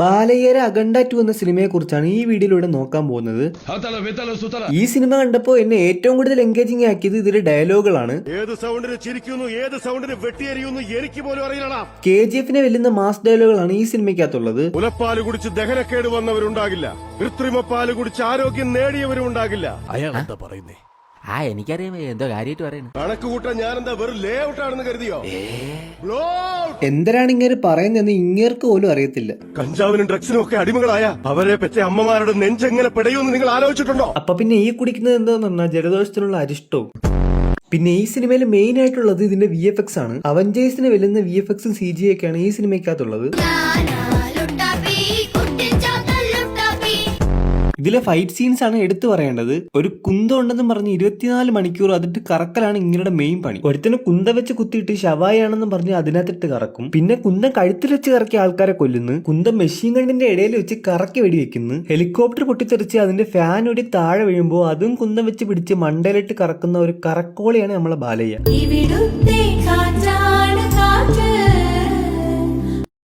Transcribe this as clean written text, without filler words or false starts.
ബാലയ്യര അഖണ്ഡ 2 എന്ന സിനിമയെ കുറിച്ചാണ് ഈ വീഡിയോയിലൂടെ നോക്കാൻ പോകുന്നത്. ഈ സിനിമ കണ്ടപ്പോൾ എന്നെ ഏറ്റവും കൂടുതൽ എൻഗേജിംഗ് ആക്കിയത് ഇതിലെ ഡയലോഗുകളാണ്. KGF വെല്ലുന്ന മാസ് ഡയലോഗുകളാണ് ഈ സിനിമയ്ക്കകത്തുള്ളത്. മുലപ്പാല് കുടിച്ച് ദഹനക്കേട് വന്നവരുണ്ടാകില്ല, കൃത്രിമപ്പാല് കുടിച്ച് ആരോഗ്യം നേടിയവരും ഉണ്ടാകില്ല. അയാൾ എന്താ പറയുന്നേ? എനിക്കറിയാം എന്തോ കാര്യമായിട്ട് പറയുന്നു. കണക്ക് കൂട്ടാൻ ഞാനെന്താ വെറും ലേ ഔട്ട് ആണെന്ന് കരുതിയോ? എന്തരാണ് ഇങ്ങനെ പറയുന്നതെന്ന് ഇങ്ങേർക്ക് പോലും അറിയത്തില്ല. കഞ്ചാവിനും ഡ്രഗ്സിനും ഒക്കെ അടിമകളായ അവരെ പറ്റ അമ്മമാരുടെ നെഞ്ചെങ്ങനെ പെടയുമെന്ന് നിങ്ങൾ ആലോചിച്ചിട്ടുണ്ടോ? അപ്പൊ പിന്നെ ഈ കുടിക്കുന്നത് എന്താന്ന് പറഞ്ഞാൽ ജലദോഷത്തിനുള്ള അരിഷ്ടവും. പിന്നെ ഈ സിനിമയിൽ മെയിൻ ആയിട്ടുള്ളത് ഇതിന്റെ VFX ആണ്. അവഞ്ചേഴ്സിന് വെല്ലുന്ന VFXും CGI ഒക്കെയാണ് ഈ സിനിമയ്ക്കകത്തുള്ളത്. ഇതിലെ ഫൈറ്റ് സീൻസ് ആണ് എടുത്തു പറയേണ്ടത്. ഒരു കുന്തം ഉണ്ടെന്നും പറഞ്ഞ് 24 മണിക്കൂർ അതിട്ട് കറക്കലാണ് ഇങ്ങനെയുടെ മെയിൻ പണി. ഒരുത്തന് കുന്തം വെച്ച് കുത്തിയിട്ട് ശവായാണെന്നും പറഞ്ഞ് അതിനകത്തിട്ട് കറക്കും. പിന്നെ കുന്തം കഴുത്തിൽ വെച്ച് കറക്കിയ ആൾക്കാരെ കൊല്ലുന്നു. കുന്തം മെഷീൻ ഗണ്ണിന്റെ ഇടയിൽ വെച്ച് കറക്കി വെടിവെക്കുന്നു. ഹെലികോപ്റ്റർ പൊട്ടിത്തെറിച്ച് അതിന്റെ ഫാൻ ഒടി താഴെ വീഴുമ്പോൾ അതും കുന്തം വെച്ച് പിടിച്ച് മണ്ടയിലിട്ട് കറക്കുന്ന ഒരു കറക്കോളിയാണ് നമ്മളെ ബാലയ്യ.